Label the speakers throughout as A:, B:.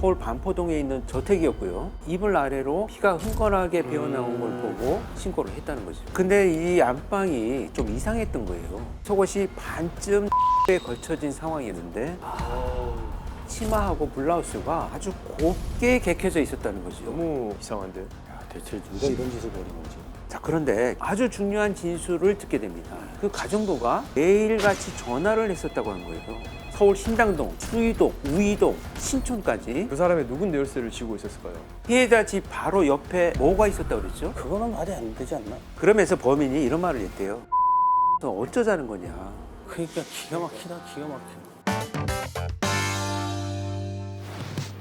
A: 서울 반포동에 있는 저택이었고요. 이불 아래로 피가 흥건하게 배어나온 걸 보고 신고를 했다는 거죠. 근데 이 안방이 좀 이상했던 거예요. 속옷이 반쯤 에 걸쳐진 상황이었는데 치마하고 블라우스가 아주 곱게 개켜져 있었다는 거죠.
B: 너무 이상한데.
C: 야, 대체 누가 이런 짓을 벌인 거지?
A: 자, 그런데 아주 중요한 진술을 듣게 됩니다. 그 가정부가 매일같이 전화를 했었다고 하는 거예요. 서울 신당동, 수의동, 우이동, 신촌까지.
B: 그 사람이 누군데 열쇠를 쥐고 있었을까요?
A: 피해자 집 바로 옆에 뭐가 있었다고 그랬죠?
C: 그거는 말이 안 되지 않나?
A: 그러면서 범인이 이런 말을 했대요. 너 어쩌자는 거냐.
C: 그러니까 기가 막히다, 기가 막혀.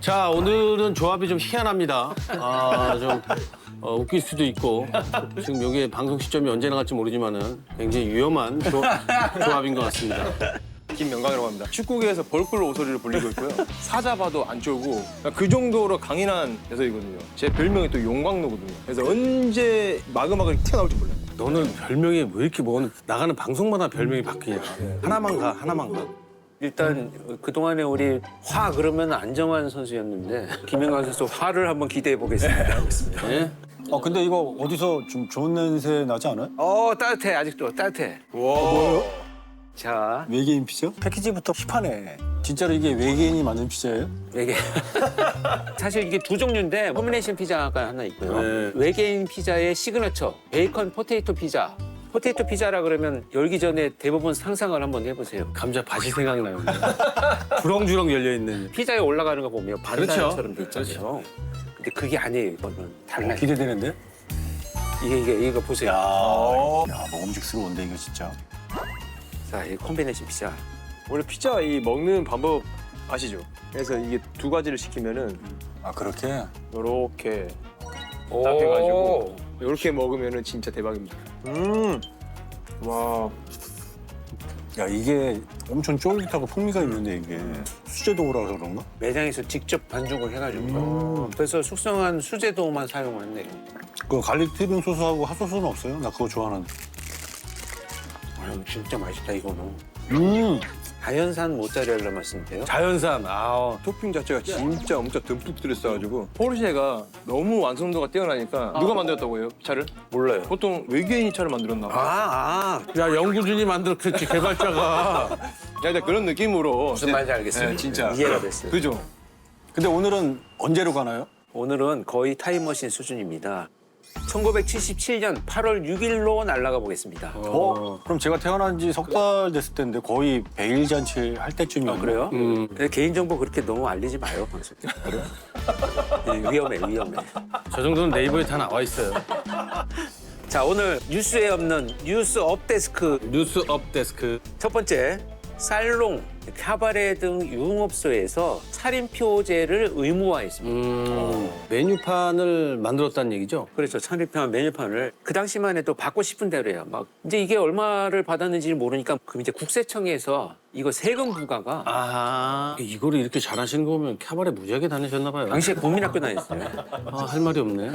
D: 자, 오늘은 조합이 좀 희한합니다. 좀 웃길 수도 있고 지금 여기 방송 시점이 언제 나갈지 모르지만은 굉장히 위험한 조합인 것 같습니다.
B: 김명강이라고 합니다. 축구계에서 벌꿀 오소리를 불리고 있고요. 사자봐도 안 쫄고 그 정도로 강인한 녀석이거든요. 제 별명이 또 용광로거든요. 그래서 언제 마그마가 튀어나올지 몰라요.
D: 너는 별명이 왜 이렇게 나가는 방송마다 별명이 바뀌냐. 하나만 가, 하나만 가.
A: 일단 그동안에 우리 화 그러면 안정환 선수였는데 김연강 선수 화를 한번 기대해 보겠습니다.
D: 예?
C: 근데 이거 어디서 좀 좋은 냄새 나지 않아요?
A: 따뜻해. 아직도 따뜻해.
B: 와.
A: 자,
C: 외계인 피자? 패키지부터 힙하네. 진짜로 이게 외계인이 만든 피자예요?
A: 외계. 사실 이게 두 종류인데 퍼미네이션 피자가 하나 있고요.
D: 네.
A: 외계인 피자의 시그너처 베이컨 포테이토 피자. 포테이토 피자라 그러면 열기 전에 대부분 상상을 한번 해보세요.
D: 감자 밭이 생각나요. 주렁주렁 열려있는.
A: 피자에 올라가는 거 보면
D: 그렇죠.
A: 반찬처럼 돼 있잖아요. 근데 그게 아니에요. 이거는 달라요.
C: 기대되는데?
A: 이거 보세요.
C: 야, 먹음직스러운데 이거 진짜.
A: 자, 이 콤비네이션 피자.
B: 원래 피자 이 먹는 방법 아시죠? 그래서 이게 두 가지를 시키면은
C: 아, 그렇게?
B: 요렇게 딱 해가지고 요렇게 먹으면은 진짜 대박입니다. 와.
C: 야, 이게 엄청 쫄깃하고 풍미가 있는데 이게 수제도우라서 그런가?
A: 매장에서 직접 반죽을 해가지고 그래서 숙성한 수제도만 사용을 했네요.
C: 그 갈릭 튀김 소스하고 핫소스는 없어요? 나 그거 좋아하는데.
A: 아유, 진짜 맛있다 이거는.
C: 음.
A: 자연산 모짜렐라 맛인데요.
D: 자연산.
B: 토핑 자체가 진짜 엄청 듬뿍 들어있어가지고 포르쉐가 너무 완성도가 뛰어나니까 누가 만들었다고 해요? 차를?
A: 몰라요.
B: 보통 외계인이 차를 만들었나 봐.
D: 야, 영구준이 만들었겠지, 개발자가.
B: 약간 그런 느낌으로
A: 무슨 말인지 알겠어요.
B: 네, 진짜
A: 이해가 됐어요.
B: 그죠?
C: 근데 오늘은 언제로 가나요?
A: 오늘은 거의 타임머신 수준입니다. 1977년 8월 6일로 날아가 보겠습니다.
C: 그럼 제가 태어난 지 석 달 됐을 텐데 거의 베일 잔치 할 때쯤이었나?
A: 그래요? 근데 개인정보 그렇게 너무 알리지 마요, 방송. 그래요? 위험해.
D: 저 정도는 네이버에 다 나와 있어요.
A: 자, 오늘 뉴스에 없는 뉴스 업데스크
D: 뉴스 업데스크.
A: 첫 번째, 살롱, 카바레 등 유흥업소에서 차림표제를 의무화했습니다.
D: 메뉴판을 만들었다는 얘기죠?
A: 그렇죠. 차림표 메뉴판을 그 당시만 해도 받고 싶은 대로요. 막 이제 이게 얼마를 받았는지 모르니까 그럼 이제 국세청에서 이거 세금 부과가
D: 이거를 이렇게 잘하시는 거 보면 캐바레 무지하게 다니셨나 봐요.
A: 당시에 국민학교 다녔어요.
D: 할 말이 없네.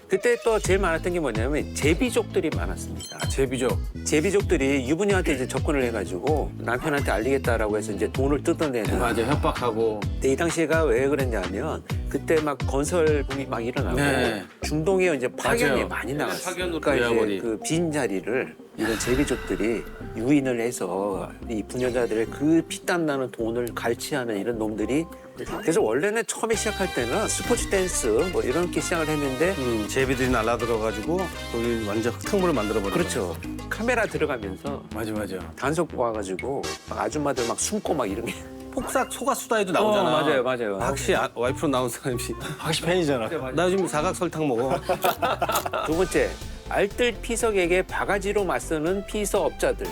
A: 그때 또 제일 많았던 게 뭐냐면 제비족들이 많았습니다.
D: 제비죠.
A: 제비족들이 유부녀한테 이제 접근을 해가지고 남편한테 알리겠다라고 해서 이제 돈을 뜯어내는.
D: 맞아, 협박하고.
A: 근데 이 당시가 왜 그랬냐면 그때 막 건설 붐이 막 일어나고
D: 네.
A: 중동에 이제 파견이
D: 맞아요.
A: 많이 나갔어요.
D: 파견으로
A: 그러니까
D: 부여버리.
A: 이제 그 빈 자리를 이런 제비족들이 유인을 해서 이 부녀자들의 그 피땀 나는 돈을 갈취하는 이런 놈들이 그래서 원래는 처음에 시작할 때는 스포츠 댄스 뭐 이렇게 시작을 했는데
D: 제비들이 날라들어가지고 거기 완전 흙탕물을 만들어버려.
A: 그렇죠. 카메라 들어가면서
D: 맞아.
A: 단속 와가지고 막 아줌마들 막 숨고 막 이런 게
D: 폭삭 소가수다에도 나오잖아.
A: 맞아요.
D: 확실히 와이프로 나온 사람이
C: 확실히 팬이잖아.
D: 나 요즘 사각 설탕 먹어.
A: 두 번째, 알뜰 피석에게 바가지로 맞서는 피서업자들.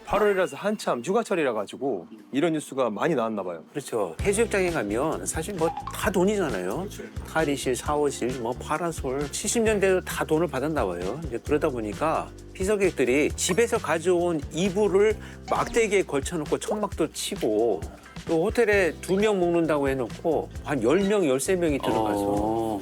B: 8월이라서 한참 휴가철이라 가지고 이런 뉴스가 많이 나왔나 봐요.
A: 그렇죠. 해수욕장에 가면 사실 뭐 다 돈이잖아요. 탈의실, 샤워실, 뭐 파라솔. 70년대도 다 돈을 받았나 봐요. 이제 그러다 보니까 피서객들이 집에서 가져온 이불을 막대기에 걸쳐놓고 천막도 치고 또 호텔에 2명 묵는다고 해놓고 한 10명, 13명이 들어가서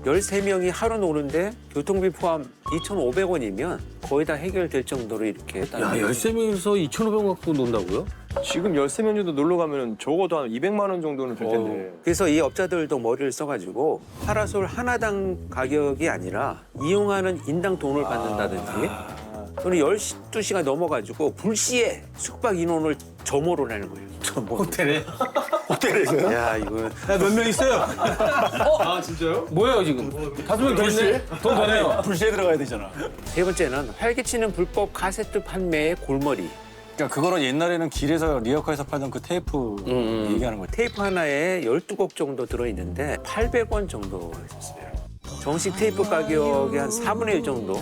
A: 13명이 하루 노는데 교통비 포함 2,500원이면 거의 다 해결될 정도로 이렇게
D: 야, 13명이서 2,500원 갖고 논다고요?
B: 지금 13명 정도 놀러 가면 적어도 한 200만 원 정도는 들 텐데.
A: 그래서 이 업자들도 머리를 써가지고 파라솔 하나당 가격이 아니라 이용하는 인당 돈을 받는다든지 또는 12시간 넘어가지고 불시에 숙박 인원을 점호를 하는 거예요.
D: 호텔에?
C: 호텔에서요?
A: 야, 이거
D: 몇 명 있어요?
B: 아 진짜요?
D: 뭐예요 지금? 5명 더 있네? 돈 더 내요.
C: 불시에 들어가야 되잖아.
A: 세 번째는 활기치는 불법 카세트 판매의 골머리.
C: 그러니까 그거는 옛날에는 길에서 리어카에서 팔던 그 테이프 얘기하는 거지.
A: 테이프 하나에 12곡 정도 들어있는데 800원 정도 했었어요. 정식 테이프 가격의 한 4분의 1 정도.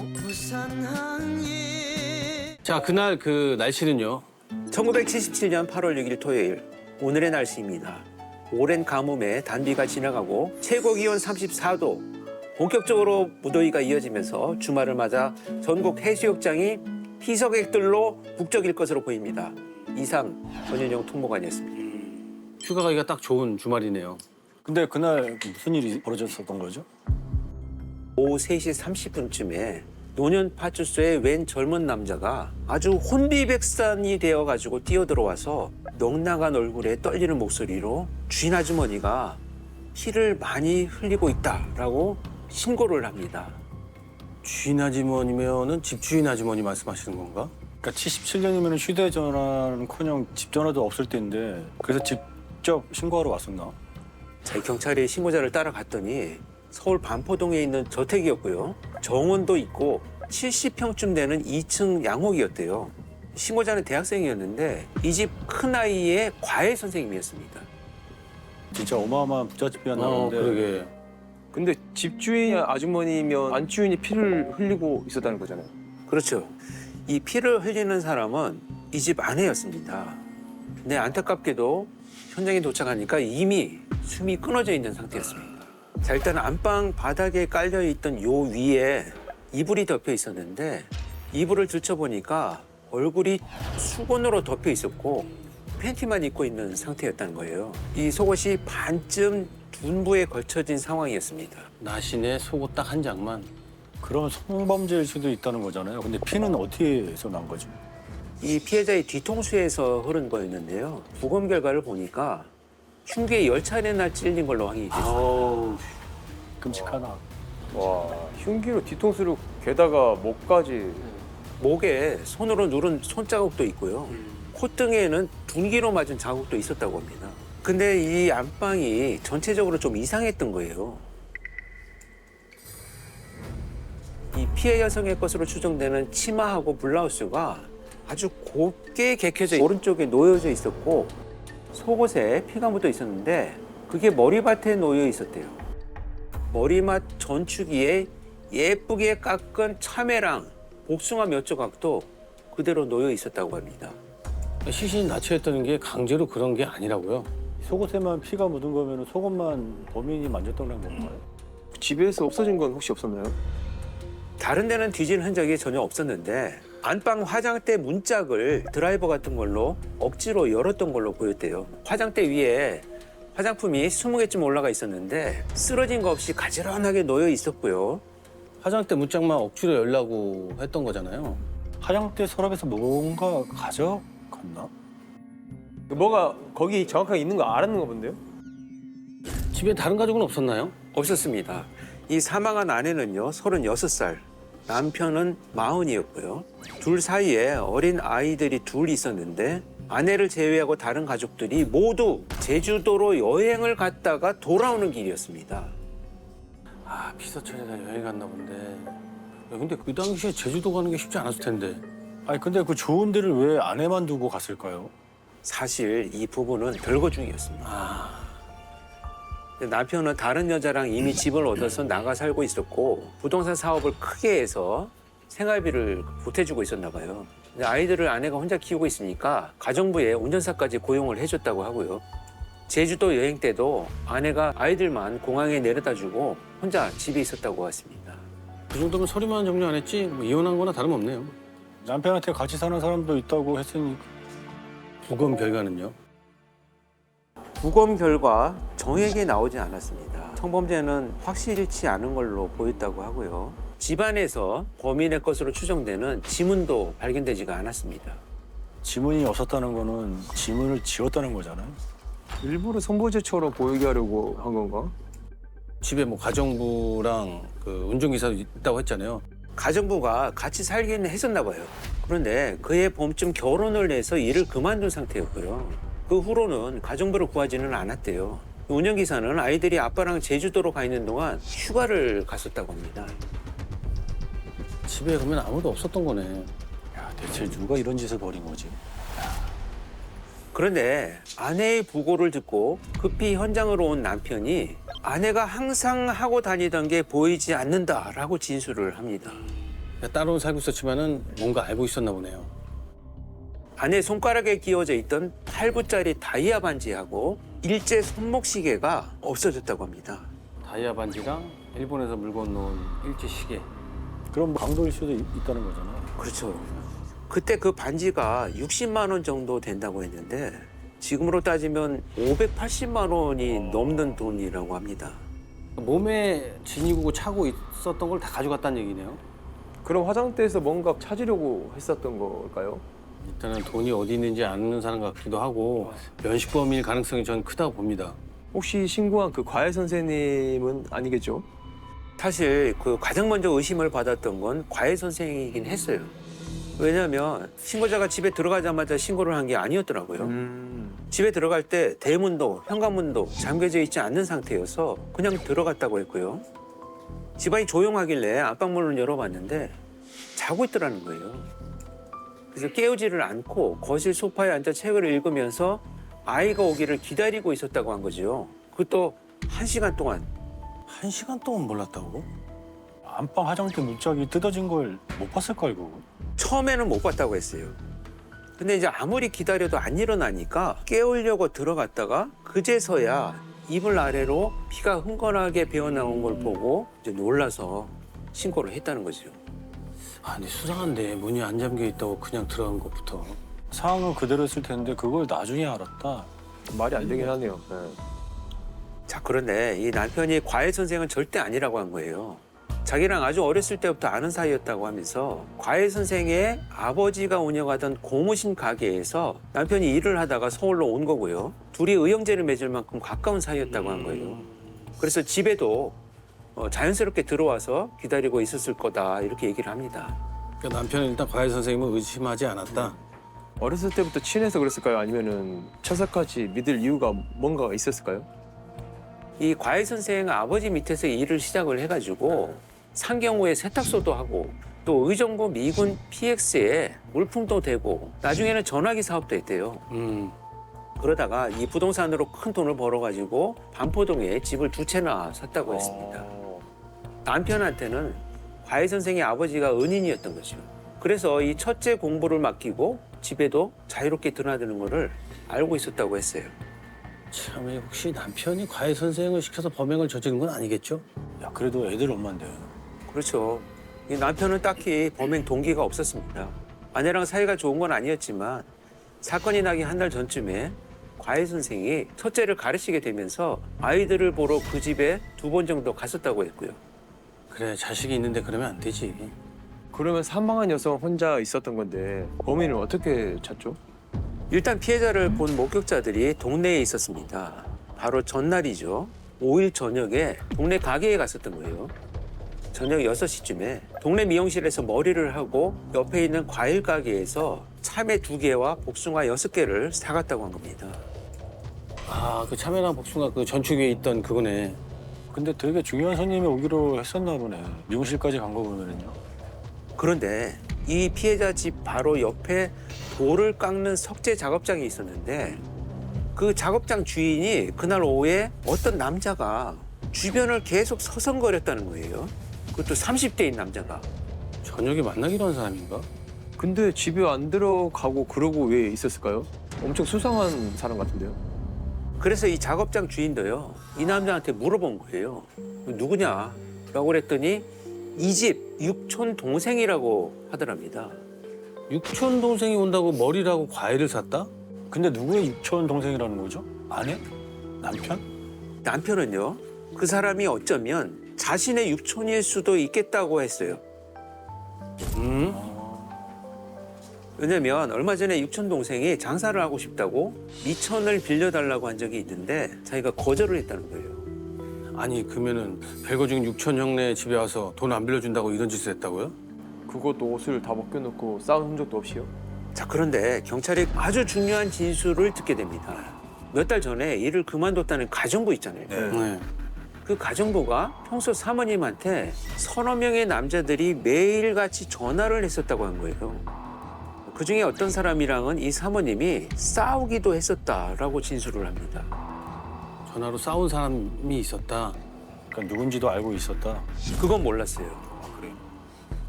D: 자, 그날 그 날씨는요?
A: 1977년 8월 6일 토요일. 오늘의 날씨입니다. 오랜 가뭄에 단비가 지나가고 최고 기온 34도. 본격적으로 무더위가 이어지면서 주말을 맞아 전국 해수욕장이 피서객들로 북적일 것으로 보입니다. 이상 전윤영 통보관이었습니다.
D: 휴가 가기가 딱 좋은 주말이네요.
C: 근데 그날 무슨 일이 벌어졌었던 거죠?
A: 오후 3시 30분쯤에 노년 파출소의 웬 젊은 남자가 아주 혼비백산이 되어가지고 뛰어들어와서 넉나간 얼굴에 떨리는 목소리로 주인 아주머니가 피를 많이 흘리고 있다라고 신고를 합니다.
D: 주인 아주머니면은 집주인 아주머니 말씀하시는 건가?
C: 그러니까 77년이면 휴대전화는커녕 집전화도 없을 때인데 그래서 직접 신고하러 왔었나?
A: 자, 경찰이 신고자를 따라갔더니 서울 반포동에 있는 저택이었고요. 정원도 있고 70평쯤 되는 2층 양옥이었대요. 신고자는 대학생이었는데 이 집 큰아이의 과외 선생님이었습니다.
C: 진짜 어마어마한 부잣집이었나 본데.
D: 그러게.
B: 근데 집주인 아주머니면 안주인이 피를 흘리고 있었다는 거잖아요.
A: 그렇죠. 이 피를 흘리는 사람은 이 집 아내였습니다. 근데 안타깝게도 현장에 도착하니까 이미 숨이 끊어져 있는 상태였습니다. 자, 일단 안방 바닥에 깔려있던 요 위에 이불이 덮여 있었는데 이불을 들춰보니까 얼굴이 수건으로 덮여 있었고 팬티만 입고 있는 상태였다는 거예요. 이 속옷이 반쯤 둔부에 걸쳐진 상황이었습니다.
D: 나신에 속옷 딱 한 장만.
C: 그런 성범죄일 수도 있다는 거잖아요. 근데 피는 어디에서 난 거지?
A: 이 피해자의 뒤통수에서 흐른 거였는데요. 부검 결과를 보니까 흉기에 10차례나 찔린 걸로 확인이 됐습니다.
D: 아우,
C: 끔찍하나.
B: 와 흉기로 뒤통수로 게다가 목까지.
A: 목에 손으로 누른 손자국도 있고요. 콧등에는 둔기로 맞은 자국도 있었다고 합니다. 근데 이 안방이 전체적으로 좀 이상했던 거예요. 이 피해 여성의 것으로 추정되는 치마하고 블라우스가 아주 곱게 개켜져 오른쪽에 놓여져 있었고 속옷에 피가 묻어 있었는데 그게 머리맡에 놓여 있었대요. 머리맡 전추기에 예쁘게 깎은 참외랑 복숭아 몇 조각도 그대로 놓여 있었다고 합니다.
D: 시신이 나체했다는 게 강제로 그런 게 아니라고요.
C: 속옷에만 피가 묻은 거면 속옷만 범인이 만졌다는 건가요?
B: 집에서 없어진 건 혹시 없었나요?
A: 다른 데는 뒤진 흔적이 전혀 없었는데 안방 화장대 문짝을 드라이버 같은 걸로 억지로 열었던 걸로 보였대요. 화장대 위에 화장품이 20개쯤 올라가 있었는데 쓰러진 거 없이 가지런하게 놓여 있었고요.
D: 화장대 문짝만 억지로 열라고 했던 거잖아요.
C: 화장대 서랍에서 뭔가 가져갔나?
B: 뭐가 거기 정확하게 있는 거 알았는가 본데요?
D: 집에 다른 가족은 없었나요?
A: 없었습니다. 이 사망한 아내는요, 36살, 남편은 40이었고요. 둘 사이에 어린 아이들이 둘 있었는데 아내를 제외하고 다른 가족들이 모두 제주도로 여행을 갔다가 돌아오는 길이었습니다.
D: 아, 피서철이가 여행 갔나 본데. 야, 근데 그 당시에 제주도 가는 게 쉽지 않았을 텐데.
C: 아니 근데 그 좋은 데를 왜 아내만 두고 갔을까요?
A: 사실 이 부부는 별거 중이었습니다. 근데 남편은 다른 여자랑 이미 집을 얻어서 나가 살고 있었고 부동산 사업을 크게 해서 생활비를 보태주고 있었나 봐요. 근데 아이들을 아내가 혼자 키우고 있으니까 가정부에 운전사까지 고용을 해줬다고 하고요. 제주도 여행 때도 아내가 아이들만 공항에 내려다주고 혼자 집에 있었다고 했습니다.
D: 그 정도면 서류만 정리 안 했지 뭐 이혼한 거나 다름없네요.
C: 남편한테 같이 사는 사람도 있다고 했으니
D: 부검 결과는요?
A: 부검 결과 정액이 나오지 않았습니다. 성범죄는 확실치 않은 걸로 보였다고 하고요. 집안에서 범인의 것으로 추정되는 지문도 발견되지가 않았습니다.
C: 지문이 없었다는 거는 지문을 지웠다는 거잖아요.
B: 일부러 손보제처럼 보이게 하려고 한 건가?
D: 집에 뭐 가정부랑 그 운전기사도 있다고 했잖아요.
A: 가정부가 같이 살기는 했었나 봐요. 그런데 그해 봄쯤 결혼을 해서 일을 그만둔 상태였고요. 그 후로는 가정부를 구하지는 않았대요. 운전기사는 아이들이 아빠랑 제주도로 가 있는 동안 휴가를 갔었다고 합니다.
D: 집에 가면 아무도 없었던 거네.
C: 야, 대체 누가 이런 짓을 벌인 거지?
A: 그런데 아내의 부고를 듣고 급히 현장으로 온 남편이 아내가 항상 하고 다니던 게 보이지 않는다라고 진술을 합니다.
D: 따로는 살고 있었지만은 뭔가 알고 있었나 보네요.
A: 아내 손가락에 끼워져 있던 8구짜리 다이아 반지하고 일제 손목시계가 없어졌다고 합니다.
D: 다이아 반지랑 일본에서 물건 놓은 일제 시계.
C: 그럼 강도일 수도 있다는 거잖아요.
A: 그렇죠. 그때 그 반지가 60만 원 정도 된다고 했는데 지금으로 따지면 580만 원이 넘는 돈이라고 합니다.
D: 몸에 지니고 차고 있었던 걸 다 가져갔다는 얘기네요.
B: 그럼 화장대에서 뭔가 찾으려고 했었던 걸까요?
D: 일단은 돈이 어디 있는지 아는 사람 같기도 하고 면식범일 가능성이 전 크다고 봅니다.
B: 혹시 신고한 그 과외 선생님은 아니겠죠?
A: 사실 그 가장 먼저 의심을 받았던 건 과외 선생이긴 했어요. 왜냐하면 신고자가 집에 들어가자마자 신고를 한 게 아니었더라고요. 집에 들어갈 때 대문도 현관문도 잠겨져 있지 않는 상태여서 그냥 들어갔다고 했고요. 집안이 조용하길래 안방문을 열어봤는데 자고 있더라는 거예요. 그래서 깨우지를 않고 거실 소파에 앉아 책을 읽으면서 아이가 오기를 기다리고 있었다고 한 거죠. 그것도 1시간 동안.
D: 1시간 동안 몰랐다고?
C: 안방 화장대 문짝이 뜯어진 걸 못 봤을 걸 그거.
A: 처음에는 못 봤다고 했어요. 근데 이제 아무리 기다려도 안 일어나니까 깨우려고 들어갔다가 그제서야 이불 아래로 피가 흥건하게 배어나온 걸 보고 이제 놀라서 신고를 했다는 거죠.
D: 아니 수상한데 문이 안 잠겨 있다고 그냥 들어간 것부터.
C: 상황은 그대로였을 텐데 그걸 나중에 알았다.
B: 말이 안 되긴 하네요. 네.
A: 자, 그런데 이 남편이 과외 선생은 절대 아니라고 한 거예요. 자기랑 아주 어렸을 때부터 아는 사이였다고 하면서 과외 선생의 아버지가 운영하던 고무신 가게에서 남편이 일을 하다가 서울로 온 거고요. 둘이 의형제를 맺을 만큼 가까운 사이였다고 한 거예요. 그래서 집에도 자연스럽게 들어와서 기다리고 있었을 거다 이렇게 얘기를 합니다.
D: 그러니까 남편은 일단 과외 선생님을 의심하지 않았다.
B: 어렸을 때부터 친해서 그랬을까요? 아니면은 처사까지 믿을 이유가 뭔가 있었을까요?
A: 이 과외 선생 아버지 밑에서 일을 시작을 해가지고 상경호에 세탁소도 하고 또 의정부 미군 PX에 물품도 대고 나중에는 전화기 사업도 했대요. 그러다가 이 부동산으로 큰 돈을 벌어가지고 반포동에 집을 2채나 샀다고 했습니다. 남편한테는 과외 선생의 아버지가 은인이었던 거죠. 그래서 이 첫째 공부를 맡기고 집에도 자유롭게 드나드는 거를 알고 있었다고 했어요.
D: 참 혹시 남편이 과외 선생을 시켜서 범행을 저지른 건 아니겠죠?
C: 야, 그래도 애들 엄마인데.
A: 그렇죠. 이 남편은 딱히 범행 동기가 없었습니다. 아내랑 사이가 좋은 건 아니었지만 사건이 나기 한 달 전쯤에 과외 선생이 첫째를 가르치게 되면서 아이들을 보러 그 집에 2번 정도 갔었다고 했고요.
D: 그래 자식이 있는데 그러면 안 되지.
B: 그러면 사망한 여성 혼자 있었던 건데 범인을 어떻게 찾죠?
A: 일단 피해자를 본 목격자들이 동네에 있었습니다. 바로 전날이죠. 5일 저녁에 동네 가게에 갔었던 거예요. 저녁 6시쯤에 동네 미용실에서 머리를 하고 옆에 있는 과일 가게에서 참외 2개와 복숭아 6개를 사갔다고 한 겁니다.
D: 아 그 참외랑 복숭아 그 전축에 있던 그거네.
C: 근데 되게 중요한 손님이 오기로 했었나 보네. 미용실까지 간 거 보면은요.
A: 그런데 이 피해자 집 바로 옆에 돌을 깎는 석재 작업장이 있었는데 그 작업장 주인이 그날 오후에 어떤 남자가 주변을 계속 서성거렸다는 거예요. 그것도 30대인 남자가.
D: 저녁에 만나기로 한 사람인가?
B: 근데 집에 안 들어가고 그러고 왜 있었을까요? 엄청 수상한 사람 같은데요?
A: 그래서 이 작업장 주인도요. 이 남자한테 물어본 거예요. 누구냐? 라고 그랬더니 이 집 육촌 동생이라고 하더랍니다.
D: 육촌 동생이 온다고 머리라고 과일을 샀다?
C: 근데 누구의 육촌 동생이라는 거죠? 아내? 남편?
A: 남편은요. 그 사람이 어쩌면 자신의 육촌일 수도 있겠다고 했어요. 왜냐면 얼마 전에 육촌 동생이 장사를 하고 싶다고 2천을 빌려달라고 한 적이 있는데 자기가 거절을 했다는 거예요.
D: 아니 그러면은 별거 중인 육촌 형네 집에 와서 돈 안 빌려준다고 이런 짓을 했다고요?
B: 그것도 옷을 다 벗겨놓고 싸운 흔적도 없이요?
A: 자, 그런데 경찰이 아주 중요한 진술을 듣게 됩니다. 몇 달 전에 일을 그만뒀다는 가정부 있잖아요.
D: 네.
A: 그 가정부가 평소 사모님한테 서너 명의 남자들이 매일같이 전화를 했었다고 한 거예요. 그중에 어떤 사람이랑은 이 사모님이 싸우기도 했었다라고 진술을 합니다.
D: 전화로 싸운 사람이 있었다.
C: 그러니까 누군지도 알고 있었다.
A: 그건 몰랐어요.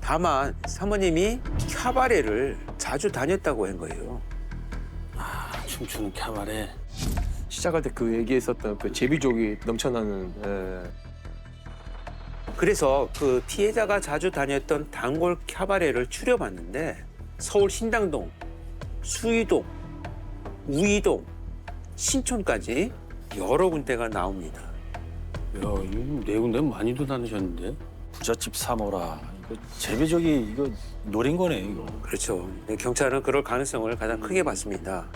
A: 다만 사모님이 캬바레를 자주 다녔다고 한 거예요.
D: 춤추는 캬바레.
B: 시작할 때 그 얘기했었던 그 제비족이 넘쳐나는
A: 그래서 그 피해자가 자주 다녔던 단골 캬바레를 추려봤는데 서울 신당동, 수의동, 우이동, 신촌까지 여러 군데가 나옵니다.
D: 야, 이거 네 군데 많이도 다니셨는데.
C: 부잣집 사모라. 이거 제비족이 이거 노린 거네 이거.
A: 그렇죠. 경찰은 그럴 가능성을 가장 크게 봤습니다.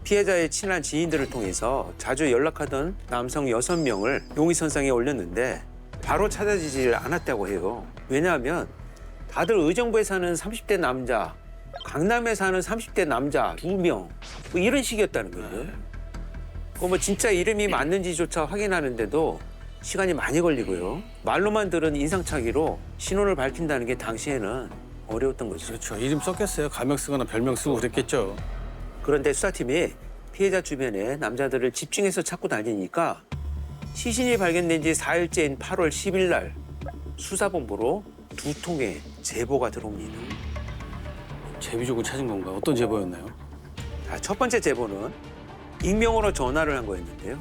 A: 피해자의 친한 지인들을 통해서 자주 연락하던 남성 6명을 용의선상에 올렸는데 바로 찾아지질 않았다고 해요. 왜냐하면 다들 의정부에 사는 30대 남자, 강남에 사는 30대 남자 2명 뭐 이런 식이었다는 거예요. 뭐 진짜 이름이 맞는지조차 확인하는데도 시간이 많이 걸리고요. 말로만 들은 인상착의로 신원을 밝힌다는 게 당시에는 어려웠던 거죠.
D: 그렇죠. 이름 썼겠어요. 가명 쓰거나 별명 쓰고 그랬겠죠.
A: 그런데 수사팀이 피해자 주변에 남자들을 집중해서 찾고 다니니까 시신이 발견된 지 4일째인 8월 10일 날 수사본부로 2통의 제보가 들어옵니다.
D: 제비족을 찾은 건가? 어떤 제보였나요?
A: 자, 첫 번째 제보는 익명으로 전화를 한 거였는데요.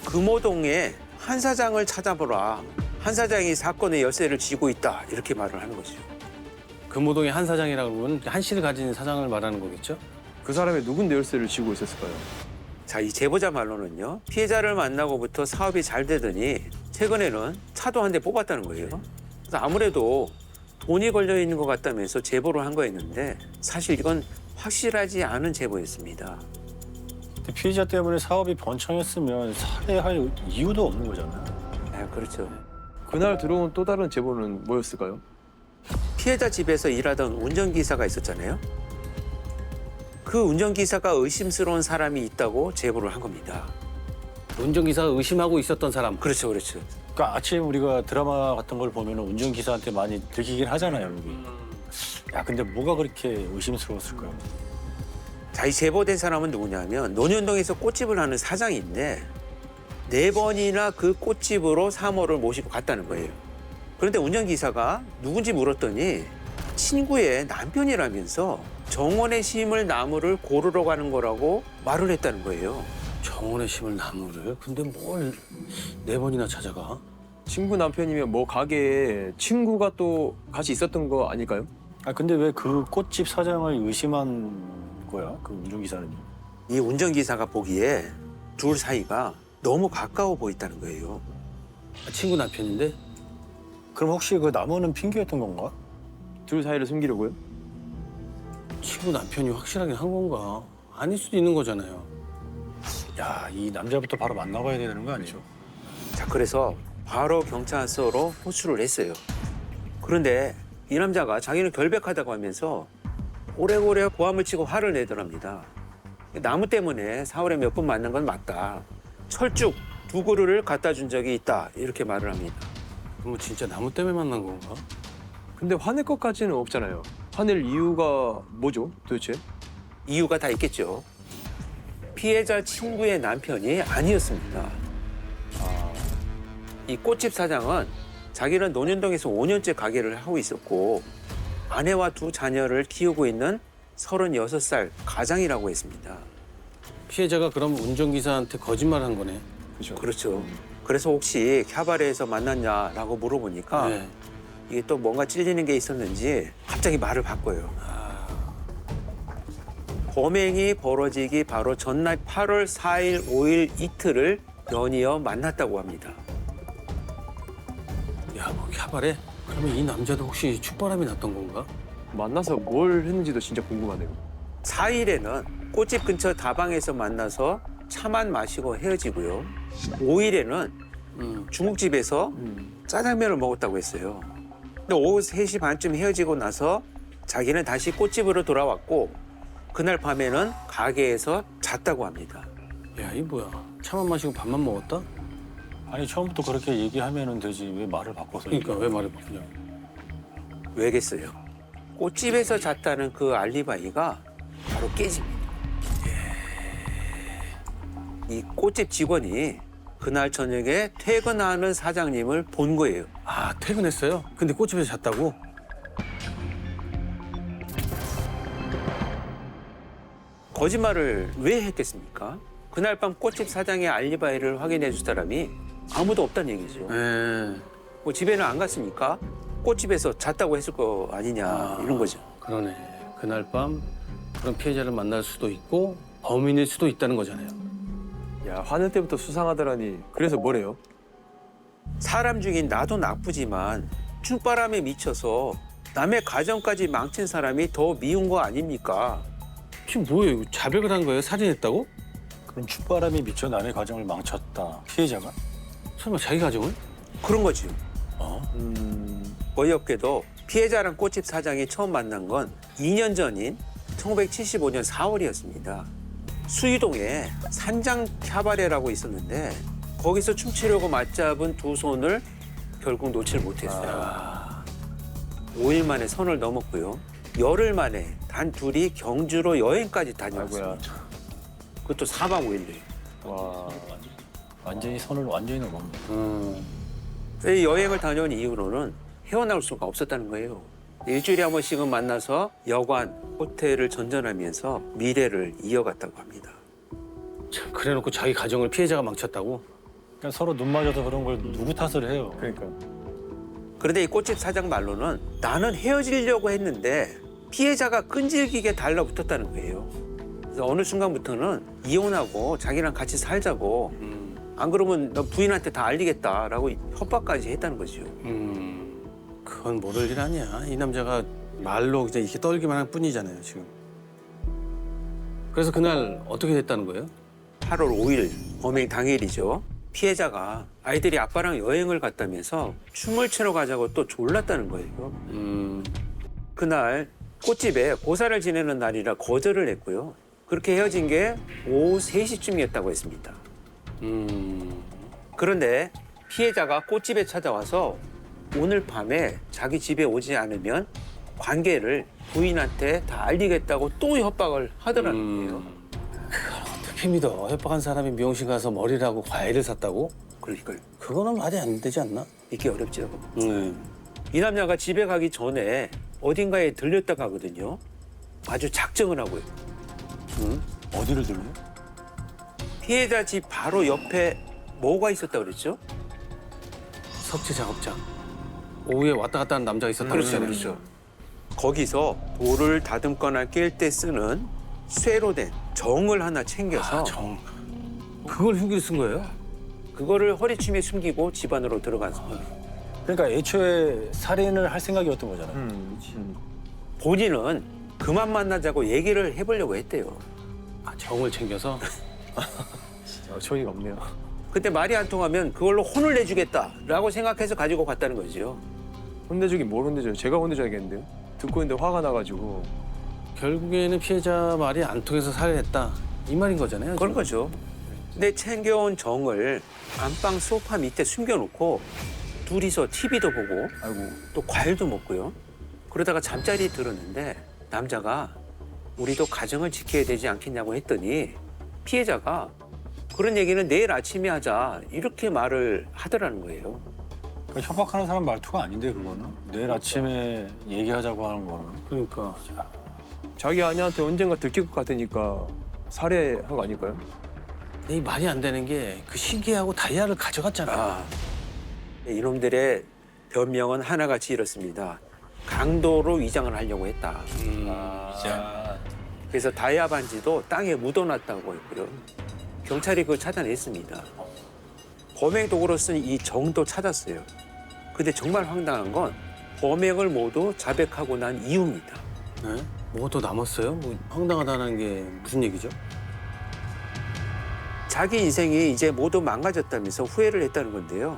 A: 금호동에 한 사장을 찾아보라. 한 사장이 사건의 열쇠를 쥐고 있다. 이렇게 말을 하는 거죠.
D: 금호동의 한 사장이라고 그러면 한 씨를 가진 사장을 말하는 거겠죠?
B: 그 사람이 누군데 열쇠를 쥐고 있었을까요?
A: 자, 이 제보자 말로는요. 피해자를 만나고부터 사업이 잘 되더니 최근에는 차도 한 대 뽑았다는 거예요. 그래서 아무래도 돈이 걸려 있는 것 같다면서 제보를 한 거였는데 사실 이건 확실하지 않은 제보였습니다.
C: 근데 피해자 때문에 사업이 번창했으면 살해할 이유도 없는 거잖아요.
A: 네, 그렇죠.
B: 그날 들어온 또 다른 제보는 뭐였을까요?
A: 피해자 집에서 일하던 운전기사가 있었잖아요. 그 운전기사가 의심스러운 사람이 있다고 제보를 한 겁니다.
D: 운전기사가 의심하고 있었던 사람.
A: 그렇죠, 그렇죠.
C: 그러니까 아침 우리가 드라마 같은 걸 보면 운전기사한테 많이 들키긴 하잖아요. 여기. 야 근데 뭐가 그렇게 의심스러웠을까요?
A: 자, 이 제보된 사람은 누구냐면 논현동에서 꽃집을 하는 사장인데 4번이나 그 꽃집으로 사모를 모시고 갔다는 거예요. 그런데 운전기사가 누군지 물었더니 친구의 남편이라면서 정원에 심을 나무를 고르러 가는 거라고 말을 했다는 거예요.
D: 정원에 심을 나무를. 근데 뭘 4번이나 찾아가?
B: 친구 남편이면 뭐 가게에 친구가 또 같이 있었던 거 아닐까요?
C: 아 근데 왜 그 꽃집 사장을 의심한 거야? 그 운전기사는?
A: 이 운전기사가 보기에 둘 사이가 너무 가까워 보였다는 거예요.
D: 친구 남편인데?
C: 그럼 혹시 그 나무는 핑계였던 건가?
B: 둘 사이를 숨기려고요?
D: 친구 남편이 확실하게 한 건가? 아닐 수도 있는 거잖아요.
C: 야, 이 남자부터 바로 만나봐야 되는 거 아니죠?
A: 자, 그래서 바로 경찰서로 호출을 했어요. 그런데 이 남자가 자기는 결백하다고 하면서 오래오래 고함을 치고 화를 내더랍니다. 나무 때문에 4월에 몇 번 만난 건 맞다. 철쭉 2그루를 갖다 준 적이 있다. 이렇게 말을 합니다.
D: 그럼 진짜 나무 때문에 만난 건가?
B: 근데 화낼 것까지는 없잖아요. 화낼 이유가 뭐죠, 도대체?
A: 이유가 다 있겠죠. 피해자 친구의 남편이 아니었습니다. 이 꽃집 사장은 자기는 논현동에서 5년째 가게를 하고 있었고 아내와 2 자녀를 키우고 있는 36살 가장이라고 했습니다.
D: 피해자가 그럼 운전기사한테 거짓말을 한 거네.
A: 그렇죠. 그래서 혹시 캬바레에서 만났냐라고 물어보니까
D: 네.
A: 이게 또 뭔가 찔리는 게 있었는지 갑자기 말을 바꿔요. 범행이 벌어지기 바로 전날 8월 4일, 5일 이틀을 연이어 만났다고 합니다.
D: 야, 뭐 캬바레? 그러면 이 남자도 혹시 축바람이 났던 건가?
B: 만나서 뭘 했는지도 진짜 궁금하네요.
A: 4일에는 꽃집 근처 다방에서 만나서 차만 마시고 헤어지고요. 5일에는 중국집에서 짜장면을 먹었다고 했어요. 근데 오후 3시 반쯤 헤어지고 나서 자기는 다시 꽃집으로 돌아왔고 그날 밤에는 가게에서 잤다고 합니다.
D: 야, 이 뭐야? 차만 마시고 밥만 먹었다?
C: 아니 처음부터 그렇게 얘기하면 되지 왜 말을 바꿔서
D: 그러니까
C: 얘기해?
D: 왜 말을 바꾸냐?
A: 왜겠어요? 꽃집에서 잤다는 그 알리바이가 바로 깨집니다. 이 꽃집 직원이 그날 저녁에 퇴근하는 사장님을 본 거예요.
D: 아, 퇴근했어요? 근데 꽃집에서 잤다고?
A: 거짓말을 왜 했겠습니까? 그날 밤 꽃집 사장의 알리바이를 확인해 줄 사람이 아무도 없다는 얘기죠.
D: 예.
A: 뭐 집에는 안 갔으니까 꽃집에서 잤다고 했을 거 아니냐 이런 거죠.
D: 그러네. 그날 밤 그런 피해자를 만날 수도 있고 범인일 수도 있다는 거잖아요.
B: 야, 화낼 때부터 수상하더라니. 그래서 뭐래요?
A: 사람 중인 나도 나쁘지만 춤바람에 미쳐서 남의 가정까지 망친 사람이 더 미운 거 아닙니까?
D: 지금 뭐예요? 이거 자백을 한 거예요? 살인했다고?
C: 그럼 춥바람이 미쳐 남의 가정을 망쳤다. 피해자가?
D: 설마 자기 가정을?
A: 그런 거지요.
C: 어?
A: 어이없게도 피해자랑 꽃집 사장이 처음 만난 건 2년 전인 1975년 4월이었습니다. 수유동에 산장 캬바레라고 있었는데 거기서 춤추려고 맞잡은 두 손을 결국 놓질 못했어요. 5일 만에 선을 넘었고요. 열흘 만에 단 둘이 경주로 여행까지 다녀왔습니다.
B: 아이고야.
A: 그것도 4박 5일로.
B: 와.
C: 완전히 선을 완전히 넘었네.
A: 이 여행을 다녀온 이후로는 헤어나올 수가 없었다는 거예요. 일주일에 한 번씩은 만나서 여관, 호텔을 전전하면서 미래를 이어갔다고 합니다.
D: 참, 그래놓고 자기 가정을 피해자가 망쳤다고?
C: 그러니까 서로 눈 맞아서 그런 걸 누구 탓을 해요?
B: 그러니까.
A: 그런데 이 꽃집 사장 말로는 나는 헤어지려고 했는데 피해자가 끈질기게 달라붙었다는 거예요. 그래서 어느 순간부터는 이혼하고 자기랑 같이 살자고 안 그러면 너 부인한테 다 알리겠다라고 협박까지 했다는 거죠.
D: 그건 모를 일 아니야. 이 남자가 말로 그냥 이렇게 떨기만 할 뿐이잖아요, 지금. 그래서 그날 어떻게 됐다는 거예요?
A: 8월 5일 범행 당일이죠. 피해자가 아이들이 아빠랑 여행을 갔다면서 춤을 추러 가자고 또 졸랐다는 거예요. 그날 꽃집에 고사를 지내는 날이라 거절을 했고요. 그렇게 헤어진 게 오후 3시쯤이었다고 했습니다. 그런데 피해자가 꽃집에 찾아와서 오늘 밤에 자기 집에 오지 않으면 관계를 부인한테 다 알리겠다고 또 협박을 하더라는 거예요.
D: 어떻게 믿어? 협박한 사람이 미용실 가서 머리를 하고 과일을 샀다고?
A: 그걸
D: 그거는 말이 안 되지 않나?
A: 믿기 어렵죠. 이 남자가 집에 가기 전에 어딘가에 들렸다가 하거든요. 아주 작정을 하고요.
C: 어디를 들려?
A: 피해자 집 바로 옆에 뭐가 있었다고 그랬죠?
D: 석재 작업장. 오후에 왔다 갔다 하는 남자가 있었다.
A: 그렇죠. 거기서 돌을 다듬거나 깰 때 쓰는 쇠로 된 정을 하나 챙겨서
D: 정. 그걸 흉기를 쓴 거예요?
A: 그거를 허리춤에 숨기고 집 안으로 들어가서
C: 그러니까 애초에 살인을 할 생각이었던 거잖아요.
A: 본인은 그만 만나자고 얘기를 해보려고 했대요.
D: 아, 정을 챙겨서?
B: 어처구니가 없네요.
A: 근데 말이 안 통하면 그걸로 혼을 내주겠다라고 생각해서 가지고 갔다는 거죠.
B: 혼내주긴 뭘 혼내줘요? 제가 혼내줘야겠는데요? 듣고 있는데 화가 나가지고.
D: 결국에는 피해자 말이 안 통해서 살해했다. 이 말인 거잖아요.
A: 그런
D: 지금.
A: 거죠. 근데 챙겨온 정을 안방 소파 밑에 숨겨놓고 둘이서 TV도 보고
B: 아이고.
A: 또 과일도 먹고요. 그러다가 잠자리 들었는데 남자가 우리도 가정을 지켜야 되지 않겠냐고 했더니 피해자가 그런 얘기는 내일 아침에 하자 이렇게 말을 하더라는 거예요.
C: 그러니까 협박하는 사람 말투가 아닌데 그거는 내일 아침에 얘기하자고 하는 거는.
D: 그러니까.
B: 자기 아내한테 언젠가 들킬 것 같으니까 살해한 거 아닐까요?
D: 이 말이 안 되는 게 그 시계하고 다이아를 가져갔잖아.
A: 아, 이놈들의 변명은 하나같이 이렇습니다. 강도로 위장을 하려고 했다. 그래서 다이아 반지도 땅에 묻어놨다고 했고요. 경찰이 그걸 찾아냈습니다. 범행 도구로 쓴 이 정도 찾았어요. 근데 정말 황당한 건 범행을 모두 자백하고 난 이후입니다.
D: 네? 뭐가 더 남았어요? 뭐 황당하다는 게 무슨 얘기죠?
A: 자기 인생이 이제 모두 망가졌다면서 후회를 했다는 건데요.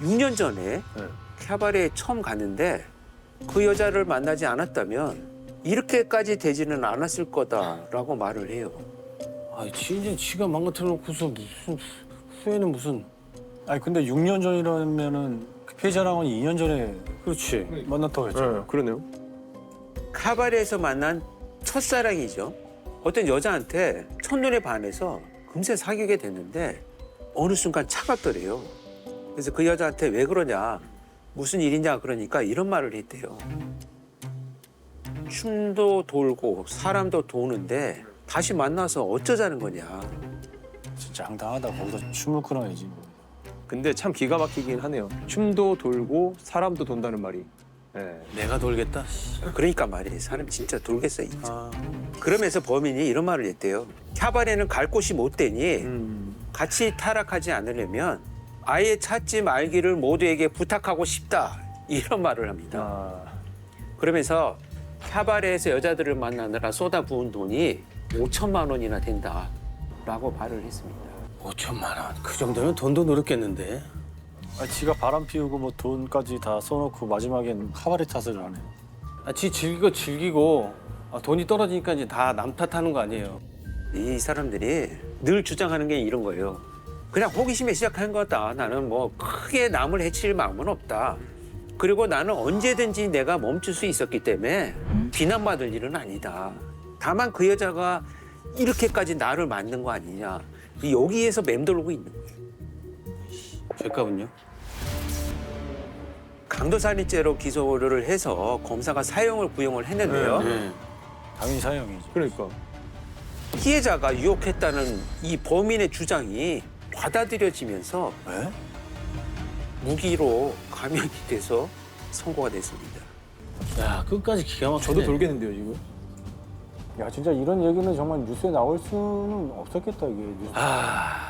A: 6년 전에 캬바레에 처음 갔는데 그 여자를 만나지 않았다면 이렇게까지 되지는 않았을 거다라고 말을 해요.
D: 아, 진짜 지가 망가뜨려놓고서 무슨 후회는 무슨.
C: 아니 근데 6년 전이라면은 그 피해자랑은 2년 전에
D: 그렇지.
C: 만났다고 했죠.
B: 네, 그러네요.
A: 카바레에서 만난 첫사랑이죠. 어떤 여자한테 첫눈에 반해서 금세 사귀게 됐는데 어느 순간 차갑더래요. 그래서 그 여자한테 왜 그러냐, 무슨 일이냐 그러니까 이런 말을 했대요. 춤도 돌고 사람도 도는데 다시 만나서 어쩌자는 거냐.
C: 진짜 황당하다. 거기서 춤을 끊어야지. 뭐.
B: 근데 참 기가 막히긴 하네요. 춤도 돌고 사람도 돈다는 말이. 네.
D: 내가 돌겠다.
A: 그러니까 말이에요. 사람 진짜 돌겠어 진짜.
D: 아,
A: 그러면서 범인이 이런 말을 했대요. 캬바레는 갈 곳이 못 되니 같이 타락하지 않으려면 아예 찾지 말기를 모두에게 부탁하고 싶다. 이런 말을 합니다.
B: 아,
A: 그러면서 캬바레에서 여자들을 만나느라 쏟아부은 돈이 5천만 원이나 된다라고 말을 했습니다.
D: 5천만 원. 그 정도면 돈도 노렸겠는데.
C: 아니, 지가 바람 피우고 뭐 돈까지 다 써놓고 마지막엔 카바레 탓을 하네.
D: 아, 지 즐기고 돈이 떨어지니까 이제 다 남 탓하는 거 아니에요.
A: 이 사람들이 늘 주장하는 게 이런 거예요. 그냥 호기심에 시작한 거다. 나는 뭐 크게 남을 해칠 마음은 없다. 그리고 나는 언제든지 내가 멈출 수 있었기 때문에 비난받을 일은 아니다. 다만 그 여자가 이렇게까지 나를 만든 거 아니냐. 여기에서 맴돌고 있는 거예요.
D: 죄값은요?
A: 강도살인죄로 기소를 해서 검사가 사형을 구형을 했는데요.
D: 네.
C: 당연히 사형이지.
B: 그러니까.
A: 피해자가 유혹했다는 이 범인의 주장이 받아들여지면서
C: 왜?
A: 무기로 감형이 돼서 선고가 됐습니다.
D: 야, 끝까지 기가 막히네.
B: 저도 돌겠는데요, 지금.
C: 야 진짜 이런 얘기는 정말 뉴스에 나올 수는 없었겠다 이게. 뉴스.
D: 아,